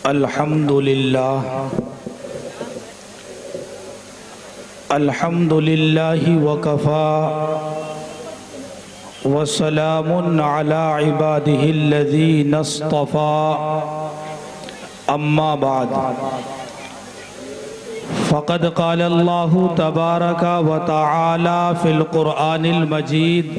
الحمدللہ وکفى وسلام علی عباده الذین اصطفى اما بعد فقد قال اللہ تبارک وتعالی فی القرآن المجید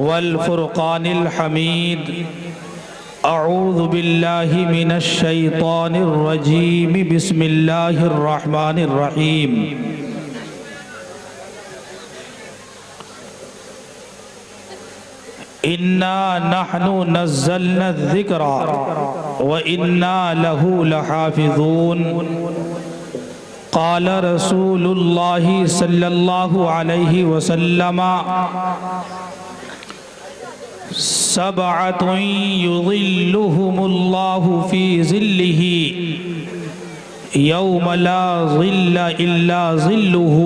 والفرقان الحمید اعوذ باللہ من الشیطان الرجیم بسم اللہ الرحمن الرحیم انا نحن نزلنا الذکر وانا له لحافظون قال رسول اللہ صلی اللہ علیہ وسلم سبعۃ یظلهم اللہ فی ظلہ یوم لا ظل الا ظلہ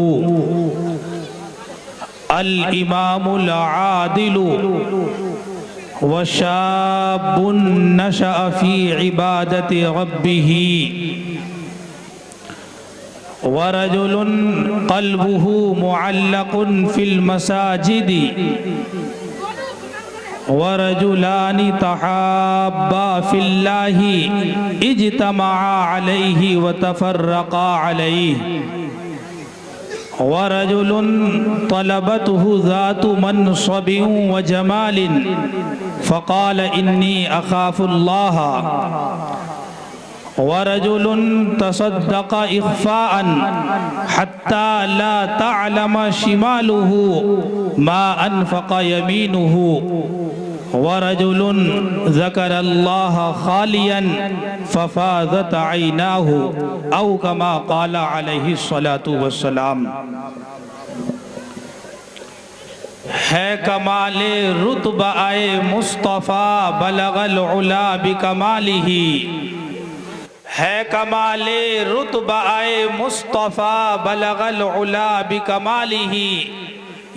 الامام العادل وشاب نشأ فی عبادت ربہ ورجل قلبہ معلق فی المساجد ورجلان تحابا فی اللہ اجتمعا علیہ وتفرقا علیہ ورجل طلبته ذات منصب وجمال فقال انی اخاف اللہ ورجل تصدق اخفاء حتى لا تعلم شماله ما انفق يمينه ورجل ذكر الله خاليا ففاضت عيناه او كما قال عليه الصلاة والسلام ہے کمال رتبہ مصطفیٰ بلغ العلا بکمالہ ہے کمال رتبہ مصطفیٰ بلغ العلا بکمالہ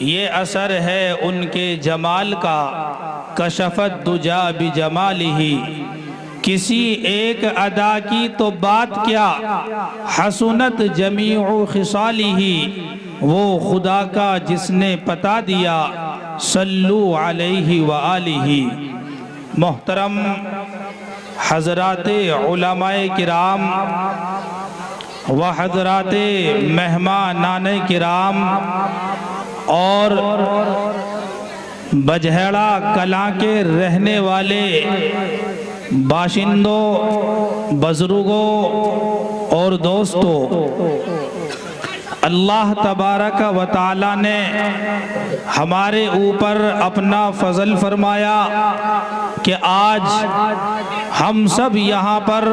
یہ اثر ہے ان کے جمال کا کشفت دجا بجمالہ کسی ایک ادا کی تو بات کیا حسنت جمیع خصالہ وہ خدا کا جس نے پتا دیا صلو علیہ وآلہ محترم حضرات علماء کرام و حضرات مہمانان کرام اور بجھیڑا کلاں کے رہنے والے باشندوں بزرگوں اور دوستوں اللہ تبارک و تعالی نے ہمارے اوپر اپنا فضل فرمایا کہ آج ہم سب یہاں پر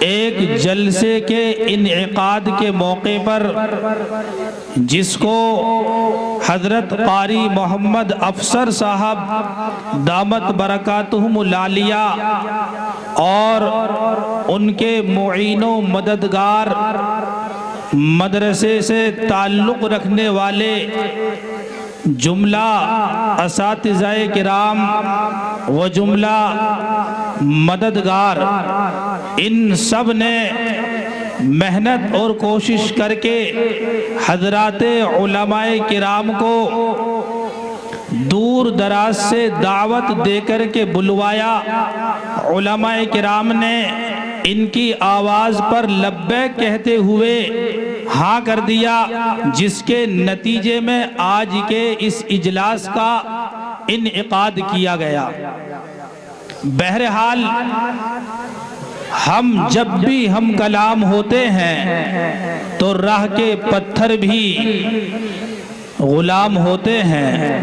ایک جلسے کے انعقاد کے موقع پر جس کو حضرت قاری محمد افسر صاحب دامت برکاتہم العالیہ اور ان کے معین و مددگار مدرسے سے تعلق رکھنے والے جملہ اساتذہ کرام و جملہ مددگار ان سب نے محنت اور کوشش کر کے حضرات علماء کرام کو دور دراز سے دعوت دے کر کے بلوایا علماء کرام نے ان کی آواز پر لبیک کہتے ہوئے ہاں کر دیا جس کے نتیجے میں آج کے اس اجلاس کا انعقاد کیا گیا بہرحال ہم جب بھی ہم کلام ہوتے ہیں تو راہ کے پتھر بھی غلام ہوتے ہیں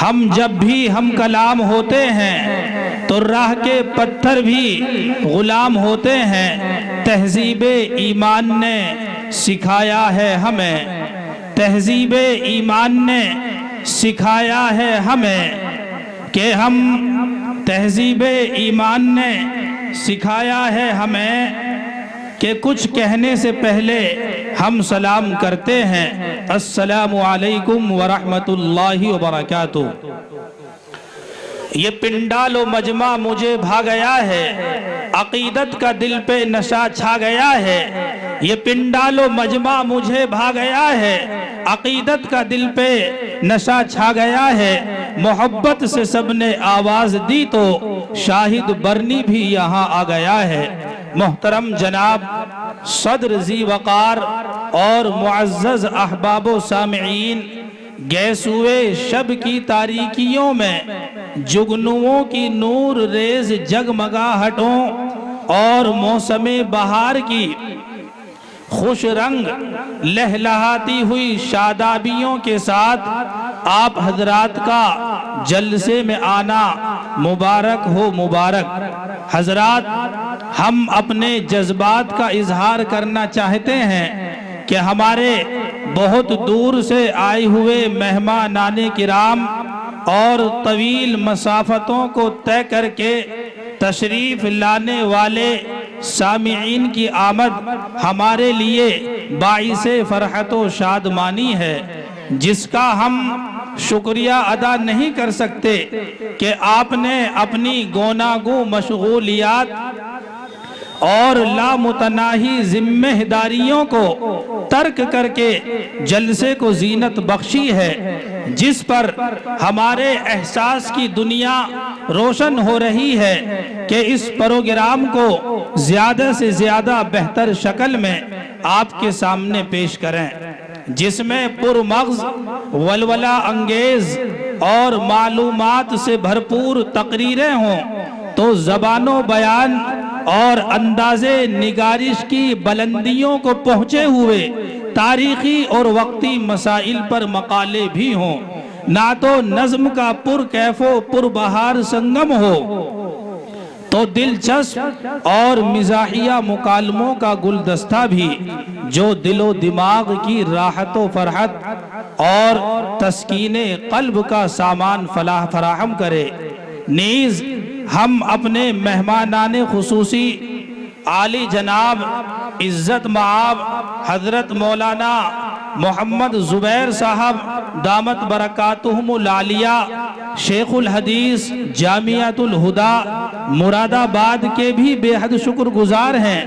ہم جب بھی ہم کلام ہوتے ہیں تو راہ کے پتھر بھی غلام ہوتے ہیں تہذیب ایمان نے سکھایا ہے ہمیں تہذیب ایمان نے سکھایا ہے ہمیں کہ ہم تہذیب ایمان نے سکھایا ہے ہمیں کہ کچھ کہنے سے پہلے ہم سلام کرتے ہیں السلام علیکم ورحمۃ اللہ وبرکاتہ یہ پنڈال و مجمع مجھے بھا گیا ہے، عقیدت کا دل پہ نشہ چھا گیا ہے۔ یہ پنڈال و مجمع مجھے بھا گیا ہے، عقیدت کا دل پہ نشہ چھا گیا ہے۔ محبت سے سب نے آواز دی تو شاہد برنی بھی یہاں آ گیا ہے۔ محترم جناب صدر ذی وقار اور معزز احباب و سامعین، گیسوئے شب کی تاریکیوں میں جگنوؤں کی نور ریز جگمگاہٹوں اور موسم بہار کی خوش رنگ لہلہاتی ہوئی شادابیوں کے ساتھ آپ حضرات کا جلسے میں آنا مبارک ہو، مبارک۔ حضرات، ہم اپنے جذبات کا اظہار کرنا چاہتے ہیں کہ ہمارے بہت دور سے آئے ہوئے مہمانان کرام اور طویل مسافتوں کو طے کر کے تشریف لانے والے سامعین کی آمد ہمارے لیے باعث فرحت و شادمانی ہے، جس کا ہم شکریہ ادا نہیں کر سکتے کہ آپ نے اپنی گوناگو مشغولیات اور لامتناہی ذمہ داریوں کو ترک کر کے جلسے کو زینت بخشی ہے، جس پر ہمارے احساس کی دنیا روشن ہو رہی ہے کہ اس پروگرام کو زیادہ سے زیادہ بہتر شکل میں آپ کے سامنے پیش کریں، جس میں پرمغز، ولولہ انگیز اور معلومات سے بھرپور تقریریں ہوں، تو زبان و بیان اور انداز نگارش کی بلندیوں کو پہنچے ہوئے تاریخی اور وقتی مسائل پر مقالے بھی ہوں، نعت و نظم کا پرکیف و پربہار سنگم ہو، تو دلچسپ اور مزاحیہ مکالموں کا گلدستہ بھی جو دل و دماغ کی راحت و فرحت اور تسکین قلب کا سامان فراہم کرے۔ نیز ہم اپنے مہمانان خصوصی عالی جناب عزت مآب حضرت مولانا محمد زبیر صاحب دامت برکاتہم العالیہ، شیخ الحدیث جامعۃ الہدیٰ مراد آباد کے بھی بے حد شکر گزار ہیں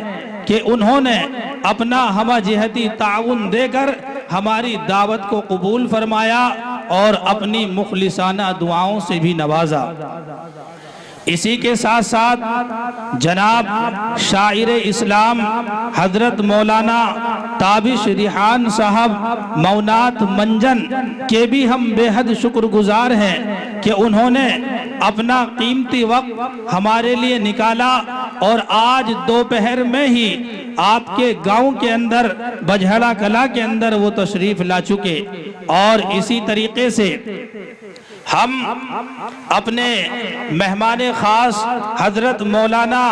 کہ انہوں نے اپنا ہمہ جہتی تعاون دے کر ہماری دعوت کو قبول فرمایا اور اپنی مخلصانہ دعاؤں سے بھی نوازا۔ اسی کے ساتھ ساتھ جناب شاعر اسلام حضرت مولانا تابش ریحان صاحب مونات منجن کے بھی ہم بے حد شکر گزار ہیں کہ انہوں نے اپنا قیمتی وقت ہمارے لیے نکالا اور آج دوپہر میں ہی آپ کے گاؤں کے اندر بجھڑا کلا کے اندر وہ تشریف لا چکے۔ اور اسی طریقے سے ہم اپنے مہمان خاص حضرت مولانا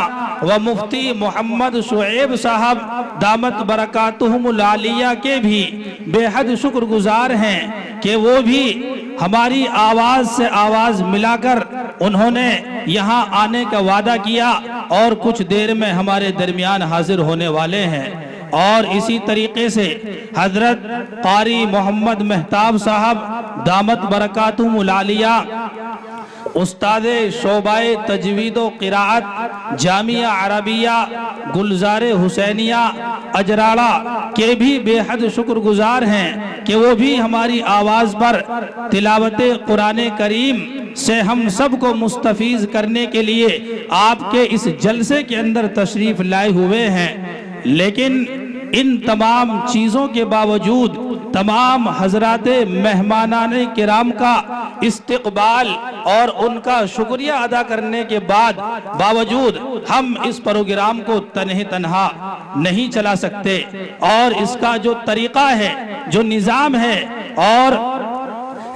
و مفتی محمد شعیب صاحب دامت برکاتہم العالیہ کے بھی بے حد شکر گزار ہیں کہ وہ بھی ہماری آواز سے آواز ملا کر انہوں نے یہاں آنے کا وعدہ کیا اور کچھ دیر میں ہمارے درمیان حاضر ہونے والے ہیں۔ اور اسی طریقے سے حضرت قاری محمد مہتاب صاحب دامت برکاتہم العالیہ استاد شعبہ تجوید و قراءت جامعہ عربیہ گلزار حسینیہ اجراڑا کے بھی بے حد شکر گزار ہیں کہ وہ بھی ہماری آواز پر تلاوت قرآن کریم سے ہم سب کو مستفیض کرنے کے لیے آپ کے اس جلسے کے اندر تشریف لائے ہوئے ہیں۔ لیکن ان تمام چیزوں کے باوجود تمام حضرات مہمانان کرام کا استقبال اور ان کا شکریہ ادا کرنے کے باوجود ہم اس پروگرام کو تنہا نہیں چلا سکتے، اور اس کا جو طریقہ ہے، جو نظام ہے اور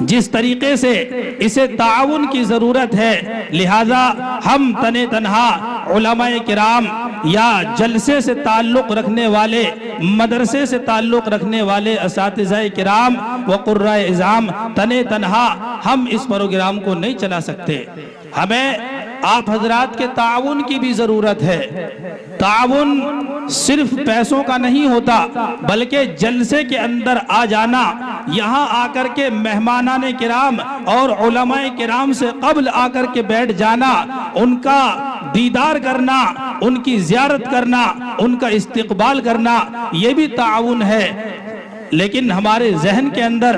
جس طریقے سے اسے تعاون کی ضرورت ہے، لہذا ہم تنہا علماء کرام یا جلسے سے تعلق رکھنے والے، مدرسے سے تعلق رکھنے والے اساتذہ کرام و قرائے اعظام تنہا ہم اس پروگرام کو نہیں چلا سکتے۔ ہمیں آپ حضرات کے تعاون کی بھی ضرورت ہے۔ تعاون صرف پیسوں کا نہیں ہوتا، بلکہ جلسے کے اندر آ جانا، یہاں آ کر کے مہمانان کرام اور علماء کرام سے قبل آ کر کے بیٹھ جانا، ان کا دیدار کرنا، ان کی زیارت کرنا، ان کا استقبال کرنا، یہ بھی تعاون ہے۔ لیکن ہمارے ذہن کے اندر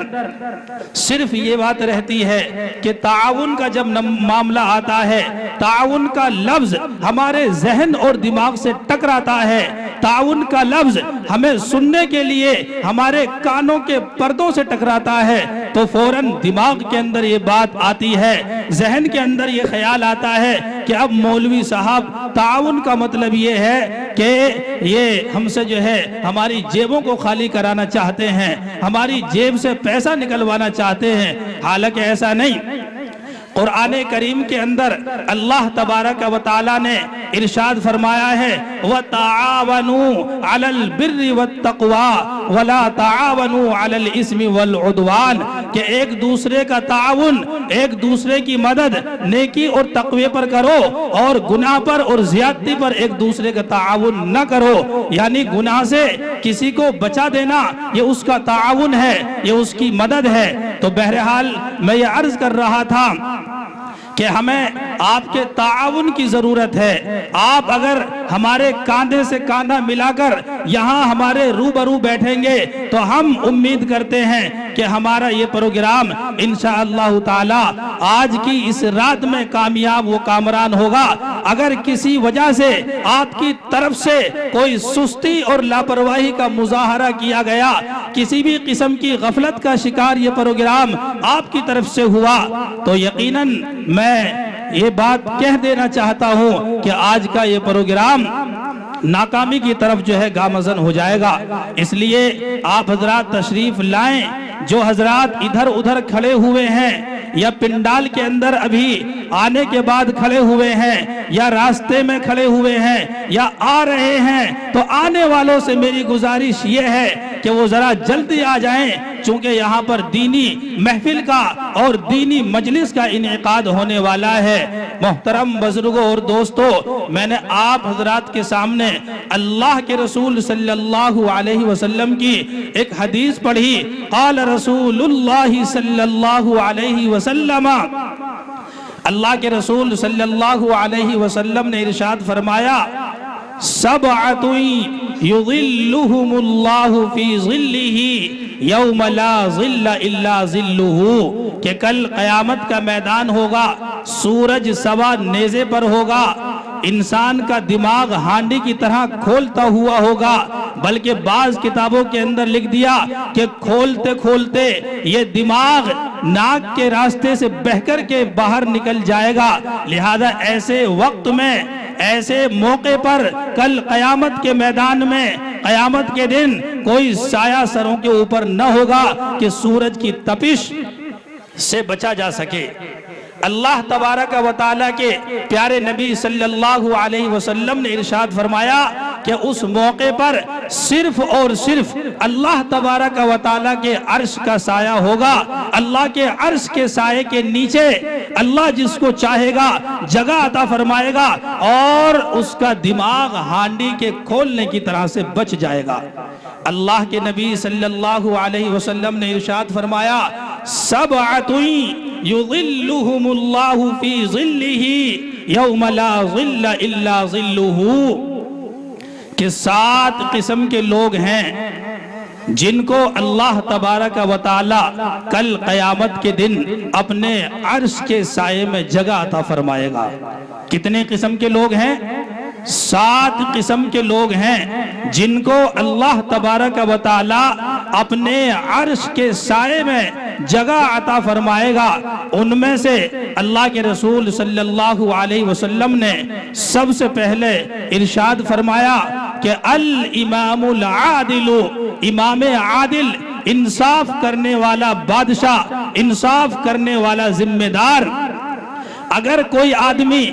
صرف یہ بات رہتی ہے کہ تعاون کا جب معاملہ آتا ہے، تعاون کا لفظ ہمارے ذہن اور دماغ سے ٹکراتا ہے، تعاون کا لفظ ہمیں سننے کے لیے ہمارے کانوں کے پردوں سے ٹکراتا ہے تو فوراً دماغ کے اندر یہ بات آتی ہے، ذہن کے اندر یہ خیال آتا ہے کہ اب مولوی صاحب تعاون کا مطلب یہ ہے کہ یہ ہم سے جو ہے ہماری جیبوں کو خالی کرانا چاہتے ہیں، ہماری جیب سے پیسہ نکلوانا چاہتے ہیں، حالانکہ ایسا نہیں۔ قرآن کریم کے اندر اللہ تبارک و تعالیٰ نے ارشاد فرمایا ہے وَتَعَاوَنُوا عَلَى الْبِرِّ وَالتَّقْوَى وَلَا تَعَاوَنُوا عَلَى الْإِثْمِ وَالْعُدْوَانِ، کہ ایک دوسرے کا تعاون، ایک دوسرے کی مدد نیکی اور تقوی پر کرو اور گناہ پر اور زیادتی پر ایک دوسرے کا تعاون نہ کرو۔ یعنی گناہ سے کسی کو بچا دینا یہ اس کا تعاون ہے، یہ اس کی مدد ہے۔ تو بہرحال میں یہ عرض کر رہا تھا کہ ہمیں آپ کے تعاون کی ضرورت ہے۔ آپ اگر ہمارے کاندھے سے کاندھا ملا کر یہاں ہمارے روبرو بیٹھیں گے تو ہم امید کرتے ہیں کہ ہمارا یہ پروگرام انشاءاللہ تعالی آج کی اس رات میں کامیاب و کامران ہوگا۔ اگر کسی وجہ سے آپ کی طرف سے کوئی سستی اور لاپرواہی کا مظاہرہ کیا گیا، کسی بھی قسم کی غفلت کا شکار یہ پروگرام آپ کی طرف سے ہوا تو یقیناً میں یہ بات کہہ دینا چاہتا ہوں کہ آج کا یہ پروگرام ناکامی کی طرف جو ہے گامزن ہو جائے گا۔ اس لیے آپ حضرات تشریف لائیں، جو حضرات ادھر ادھر کھڑے ہوئے ہیں یا پنڈال کے اندر ابھی آنے کے بعد کھڑے ہوئے ہیں یا راستے میں کھڑے ہوئے ہیں یا آ رہے ہیں، تو آنے والوں سے میری گزارش یہ ہے کہ وہ ذرا جلدی آ جائیں، چونکہ یہاں پر دینی محفل کا اور دینی مجلس کا انعقاد ہونے والا ہے۔ محترم بزرگوں اور دوستو، میں نے آپ حضرات کے سامنے اللہ کے رسول صلی اللہ علیہ وسلم کی ایک حدیث پڑھی۔ قال رسول اللہ صلی اللہ علیہ وسلم، اللہ کے رسول صلی اللہ علیہ وسلم نے ارشاد فرمایا سبعۃ یظلہم اللہ فی ظلہ یوم لا ظل الا ظلہ، کہ کل قیامت کا میدان ہوگا، سورج سوا نیزے پر ہوگا، انسان کا دماغ ہانڈی کی طرح کھولتا ہوا ہوگا، بلکہ بعض کتابوں کے اندر لکھ دیا کہ کھولتے کھولتے یہ دماغ ناک کے راستے سے بہہ کر کے باہر نکل جائے گا۔ لہذا ایسے وقت میں، ایسے موقع پر کل قیامت کے میدان میں، قیامت کے دن کوئی سایہ سروں کے اوپر نہ ہوگا کہ سورج کی تپش سے بچا جا سکے۔ اللہ تبارک و تعالیٰ کے پیارے نبی صلی اللہ علیہ وسلم نے ارشاد فرمایا کہ اس موقع پر صرف اور صرف اللہ تبارک و تعالیٰ کے عرش کا سایہ ہوگا۔ اللہ کے عرش کے سائے کے نیچے اللہ جس کو چاہے گا جگہ عطا فرمائے گا اور اس کا دماغ ہانڈی کے کھولنے کی طرح سے بچ جائے گا۔ اللہ کے نبی صلی اللہ علیہ وسلم نے ارشاد فرمایا سبعۃ یظلہم اللہ فی ظلہ یوم لا ظل الا ظلہ، کہ 7 قسم کے لوگ ہیں جن کو اللہ تبارک و تعالی کل قیامت کے دن اپنے عرش کے سائے میں جگہ عطا فرمائے گا۔ کتنے قسم کے لوگ ہیں؟ 7 قسم کے لوگ ہیں جن کو اللہ تبارک و تعالی اپنے عرش کے سائے میں جگہ عطا فرمائے گا۔ ان میں سے اللہ کے رسول صلی اللہ علیہ وسلم نے سب سے پہلے ارشاد فرمایا کہ الامام العادل، امام عادل، انصاف کرنے والا بادشاہ، انصاف کرنے والا ذمہ دار۔ اگر کوئی آدمی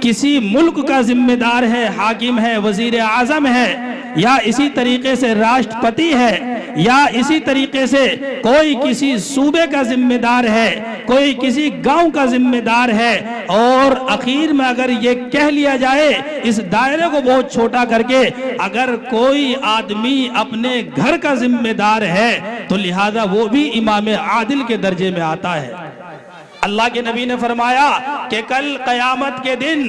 کسی ملک کا ذمہ دار ہے، حاکم ہے، وزیر اعظم ہے یا اسی طریقے سے راشٹرپتی ہے یا اسی طریقے سے کوئی کسی صوبے کا ذمہ دار ہے، کوئی کسی گاؤں کا ذمہ دار ہے، اور اخیر میں اگر یہ کہہ لیا جائے اس دائرے کو بہت چھوٹا کر کے، اگر کوئی آدمی اپنے گھر کا ذمہ دار ہے تو لہذا وہ بھی امام عادل کے درجے میں آتا ہے۔ اللہ کے نبی نے فرمایا کہ کل قیامت کے دن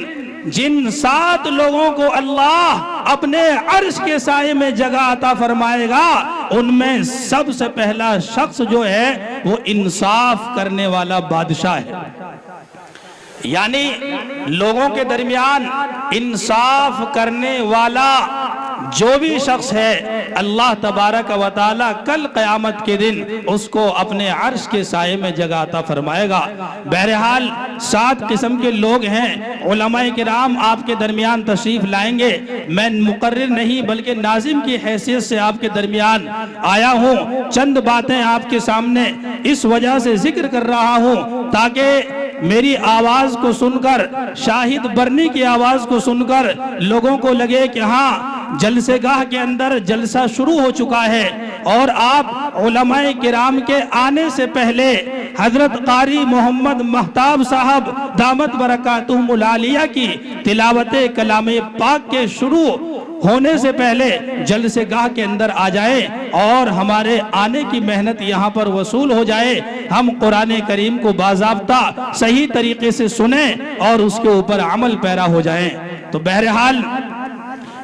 جن 7 لوگوں کو اللہ اپنے عرش کے سائے میں جگہ عطا فرمائے گا، ان میں سب سے پہلا شخص جو ہے وہ انصاف کرنے والا بادشاہ ہے۔ یعنی لوگوں کے درمیان انصاف کرنے والا جو بھی شخص ہے، اللہ تبارک و تعالی کل قیامت کے دن اس کو اپنے عرش کے سائے میں جگہ عطا فرمائے گا۔ بہرحال 7 قسم کے لوگ ہیں، علماء کرام آپ کے درمیان تشریف لائیں گے۔ میں مقرر نہیں بلکہ ناظم کی حیثیت سے آپ کے درمیان آیا ہوں، چند باتیں آپ کے سامنے اس وجہ سے ذکر کر رہا ہوں تاکہ میری آواز کو سن کر، شاہد برنی کی آواز کو سن کر لوگوں کو لگے کہ ہاں جلسے گاہ کے اندر جلسہ شروع ہو چکا ہے، اور آپ علماء کرام کے آنے سے پہلے حضرت قاری محمد مہتاب صاحب دامت برکاتہم العالیہ کی تلاوت کلام پاک کے شروع ہونے سے پہلے جلسے گاہ کے اندر آ جائیں اور ہمارے آنے کی محنت یہاں پر وصول ہو جائے، ہم قرآن کریم کو باضابطہ صحیح طریقے سے سنیں اور اس کے اوپر عمل پیرا ہو جائیں۔ تو بہرحال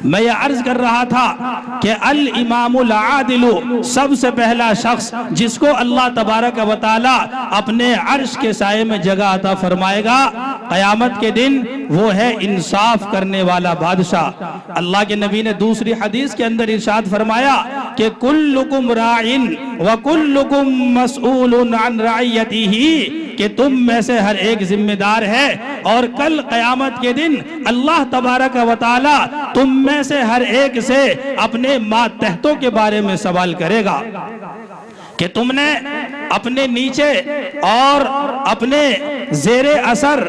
میں یہ عرض کر رہا تھا کہ الامام العادل سب سے پہلا شخص جس کو اللہ تبارک و تعالی اپنے عرش کے سائے میں جگہ عطا فرمائے گا قیامت کے دن، وہ ہے انصاف کرنے والا بادشاہ۔ اللہ کے نبی نے دوسری حدیث کے اندر ارشاد فرمایا کہ کلکم راعٍ وکلکم مسئول عن رعیتہ، کہ تم میں سے ہر ایک ذمہ دار ہے، اور کل قیامت کے دن اللہ تبارک و تعالی تم میں سے ہر ایک سے اپنے ماتحتوں کے بارے میں سوال کرے گا کہ تم نے اپنے نیچے اور اپنے زیر اثر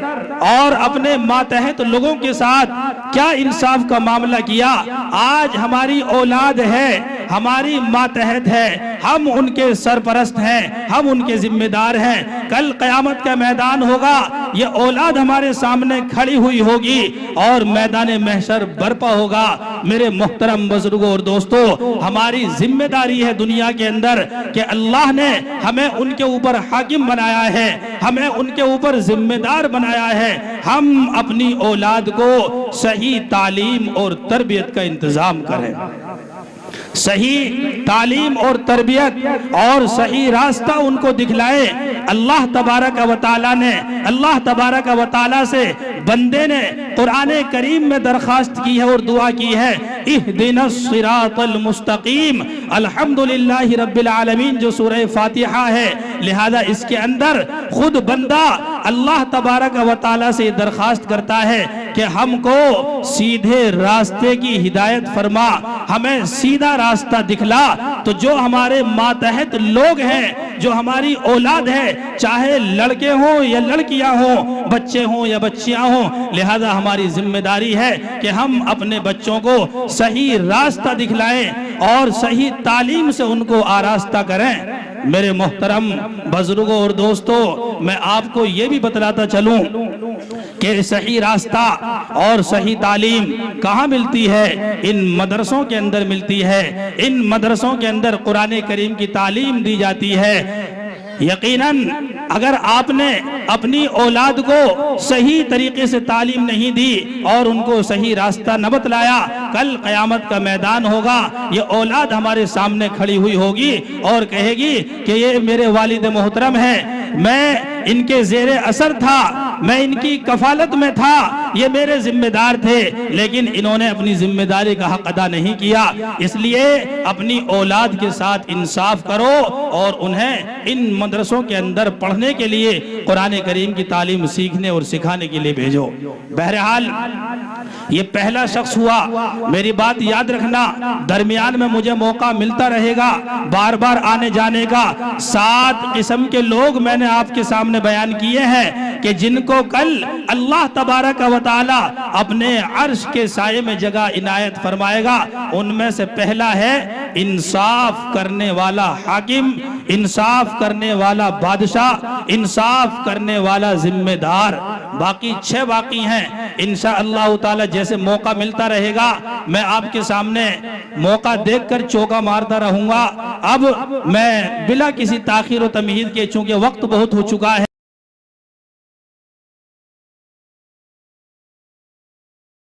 اور اپنے ماتحت لوگوں کے ساتھ کیا انصاف کا معاملہ کیا۔ آج ہماری اولاد ہے، ہماری ماتحت ہے، ہم ان کے سرپرست ہیں، ہم ان کے ذمہ دار ہیں۔ کل قیامت کا میدان ہوگا، یہ اولاد ہمارے سامنے کھڑی ہوئی ہوگی اور میدان محشر برپا ہوگا۔ میرے محترم بزرگوں اور دوستو، ہماری ذمہ داری ہے دنیا کے اندر کہ اللہ نے ہمیں ان کے اوپر حاکم بنایا ہے، ہمیں ان کے اوپر ذمہ دار بنایا ہے، ہم اپنی اولاد کو صحیح تعلیم اور تربیت کا انتظام کریں، صحیح تعلیم اور تربیت اور صحیح راستہ ان کو دکھلائے۔ اللہ تبارک و تعالیٰ سے بندے نے قرآن کریم میں درخواست کی ہے اور دعا کی ہے، اہدنا الصراط المستقیم۔ الحمدللہ رب العالمین جو سورہ فاتحہ ہے، لہذا اس کے اندر خود بندہ اللہ تبارک و تعالیٰ سے درخواست کرتا ہے کہ ہم کو سیدھے راستے کی ہدایت فرما، ہمیں سیدھا راستہ دکھلا۔ تو جو ہمارے ماتحت لوگ ہیں، جو ہماری اولاد ہے، چاہے لڑکے ہوں یا لڑکیاں ہوں، بچے ہوں یا بچیاں ہوں، لہذا ہماری ذمہ داری ہے کہ ہم اپنے بچوں کو صحیح راستہ دکھلائیں اور صحیح تعلیم سے ان کو آراستہ کریں۔ میرے محترم بزرگوں اور دوستوں، میں آپ کو یہ بھی بتلاتا چلوں کہ صحیح راستہ اور صحیح تعلیم کہاں ملتی ہے؟ ان مدرسوں کے اندر ملتی ہے۔ ان مدرسوں کے اندر قرآن کریم کی تعلیم دی جاتی ہے۔ یقیناً اگر آپ نے اپنی اولاد کو صحیح طریقے سے تعلیم نہیں دی اور ان کو صحیح راستہ نہ بتلایا، کل قیامت کا میدان ہوگا، یہ اولاد ہمارے سامنے کھڑی ہوئی ہوگی اور کہے گی کہ یہ میرے والد محترم ہیں، میں ان کے زیر اثر تھا، میں ان کی کفالت میں تھا، یہ میرے ذمہ دار تھے، لیکن انہوں نے اپنی ذمہ داری کا حق ادا نہیں کیا۔ اس لیے اپنی اولاد کے ساتھ انصاف کرو اور انہیں ان مدرسوں کے اندر پڑھنے کے لیے قرآن کریم کی تعلیم سیکھنے اور سکھانے کے لیے بھیجو۔ بہرحال یہ پہلا شخص ہوا. میری بات یاد رکھنا، درمیان میں مجھے موقع ملتا رہے گا بار بار آنے جانے کا. 7 قسم کے لوگ میں نے آپ کے سامنے بیان کیے ہیں کہ جن کو کل اللہ تبارک و تعالی اپنے عرش کے سائے میں جگہ عنایت فرمائے گا. ان میں سے پہلا ہے انصاف کرنے والا حاکم، انصاف کرنے والا بادشاہ، انصاف کرنے والا ذمہ دار. باقی 6 باقی ہیں. انشاءاللہ تعالی جیسے موقع ملتا رہے گا میں آپ کے سامنے موقع دیکھ کر چوکا مارتا رہوں گا. اب میں بلا کسی تاخیر و تمہید کے، چونکہ وقت بہت ہو چکا ہے،